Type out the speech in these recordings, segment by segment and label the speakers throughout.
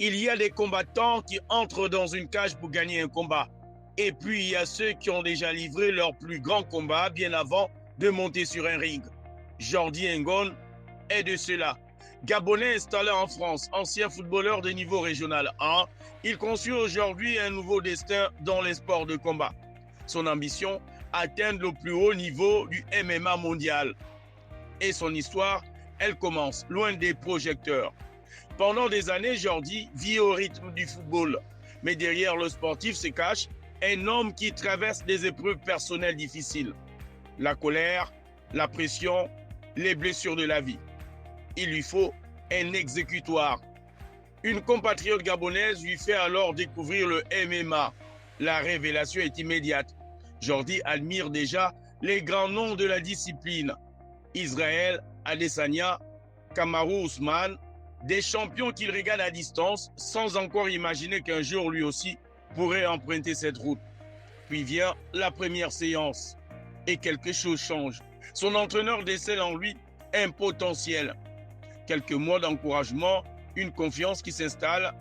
Speaker 1: Il y a des combattants qui entrent dans une cage pour gagner un combat. Et puis, il y a ceux qui ont déjà livré leur plus grand combat bien avant de monter sur un ring. Jordi Ngon est de ceux-là. Gabonais installé en France, ancien footballeur de niveau régional 1, il conçut aujourd'hui un nouveau destin dans les sports de combat. Son ambition, atteindre le plus haut niveau du MMA mondial. Et son histoire, elle commence loin des projecteurs. Pendant des années, Jordi vit au rythme du football. Mais derrière le sportif se cache un homme qui traverse des épreuves personnelles difficiles. La colère, la pression, les blessures de la vie. Il lui faut un exécutoire. Une compatriote gabonaise lui fait alors découvrir le MMA. La révélation est immédiate. Jordi admire déjà les grands noms de la discipline. Israël Adesanya, Kamaru Usman, des champions qu'il regarde à distance sans encore imaginer qu'un jour lui aussi pourrait emprunter cette route. Puis vient la première séance et quelque chose change. Son entraîneur décèle en lui un potentiel. Quelques mois d'encouragement, une confiance qui s'installe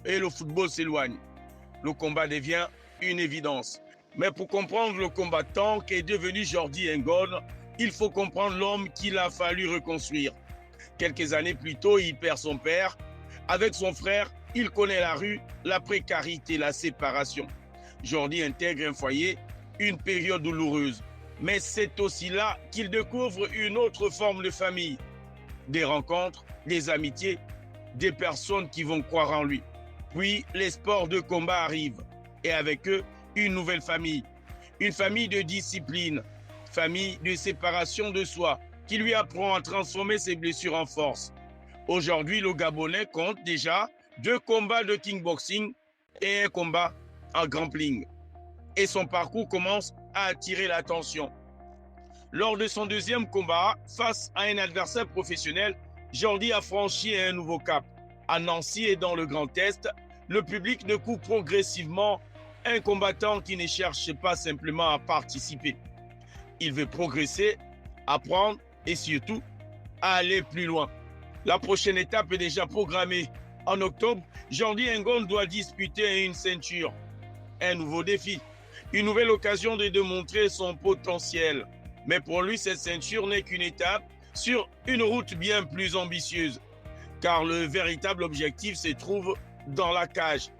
Speaker 1: et le football s'éloigne. Le combat devient une évidence. Mais pour comprendre le combattant qu'est devenu Jordi Ngon, il faut comprendre l'homme qu'il a fallu reconstruire. Quelques années plus tôt, il perd son père. Avec son frère, il connaît la rue, la précarité, la séparation. Jordi intègre un foyer, une période douloureuse. Mais c'est aussi là qu'il découvre une autre forme de famille. Des rencontres, des amitiés, des personnes qui vont croire en lui. Puis, les sports de combat arrivent. Et avec eux, une nouvelle famille. Une famille de discipline. Famille de séparation de soi, qui lui apprend à transformer ses blessures en force. Aujourd'hui, le Gabonais compte déjà 2 combats de kickboxing et un combat en grappling. Et son parcours commence à attirer l'attention. Lors de son deuxième combat, face à un adversaire professionnel, Jordi a franchi un nouveau cap. À Nancy et dans le Grand Est, le public découvre progressivement un combattant qui ne cherche pas simplement à participer. Il veut progresser, apprendre et surtout aller plus loin. La prochaine étape est déjà programmée. En octobre, Jordi Ngon doit disputer une ceinture. Un nouveau défi, une nouvelle occasion de démontrer son potentiel. Mais pour lui, cette ceinture n'est qu'une étape sur une route bien plus ambitieuse. Car le véritable objectif se trouve dans la cage,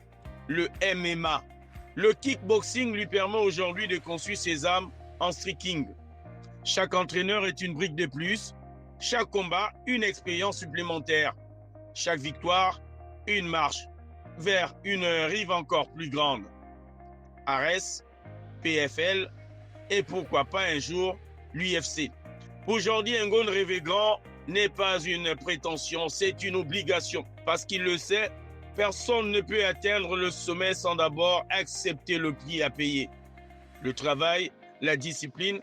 Speaker 1: le MMA. Le kickboxing lui permet aujourd'hui de construire ses armes en striking. Chaque entraîneur est une brique de plus, chaque combat une expérience supplémentaire, chaque victoire une marche vers une rive encore plus grande. Ares, PFL et pourquoi pas un jour l'UFC. Aujourd'hui, Ngon rêver grand n'est pas une prétention, c'est une obligation. Parce qu'il le sait, personne ne peut atteindre le sommet sans d'abord accepter le prix à payer. Le travail, la discipline,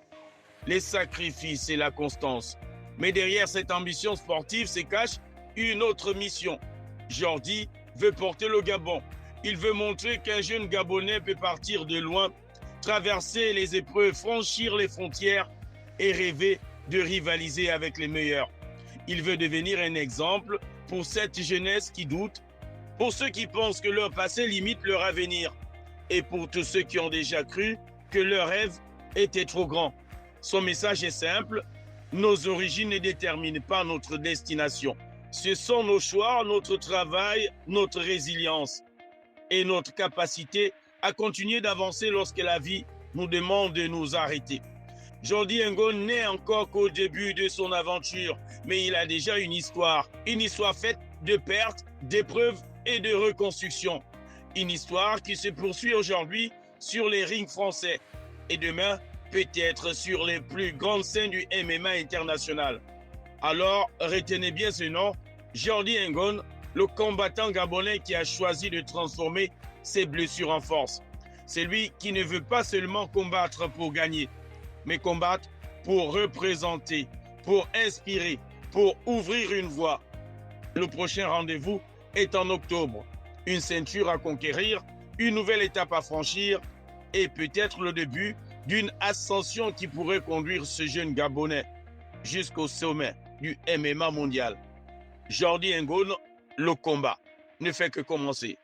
Speaker 1: les sacrifices et la constance. Mais derrière cette ambition sportive se cache une autre mission. Jordi veut porter le Gabon. Il veut montrer qu'un jeune Gabonais peut partir de loin, traverser les épreuves, franchir les frontières et rêver de rivaliser avec les meilleurs. Il veut devenir un exemple pour cette jeunesse qui doute, pour ceux qui pensent que leur passé limite leur avenir et pour tous ceux qui ont déjà cru que leur rêve était trop grand. Son message est simple, nos origines ne déterminent pas notre destination. Ce sont nos choix, notre travail, notre résilience et notre capacité à continuer d'avancer lorsque la vie nous demande de nous arrêter. Jordi Ngon n'est encore qu'au début de son aventure, mais il a déjà une histoire faite de pertes, d'épreuves et de reconstruction. Une histoire qui se poursuit aujourd'hui sur les rings français et demain peut-être sur les plus grandes scènes du MMA international. Alors, retenez bien ce nom, Jordi Ngon, le combattant gabonais qui a choisi de transformer ses blessures en force. C'est lui qui ne veut pas seulement combattre pour gagner, mais combattre pour représenter, pour inspirer, pour ouvrir une voie. Le prochain rendez-vous est en octobre. Une ceinture à conquérir, une nouvelle étape à franchir et peut-être le début d'une ascension qui pourrait conduire ce jeune Gabonais jusqu'au sommet du MMA mondial. Jordi Ngon, le combat. ne fait que commencer.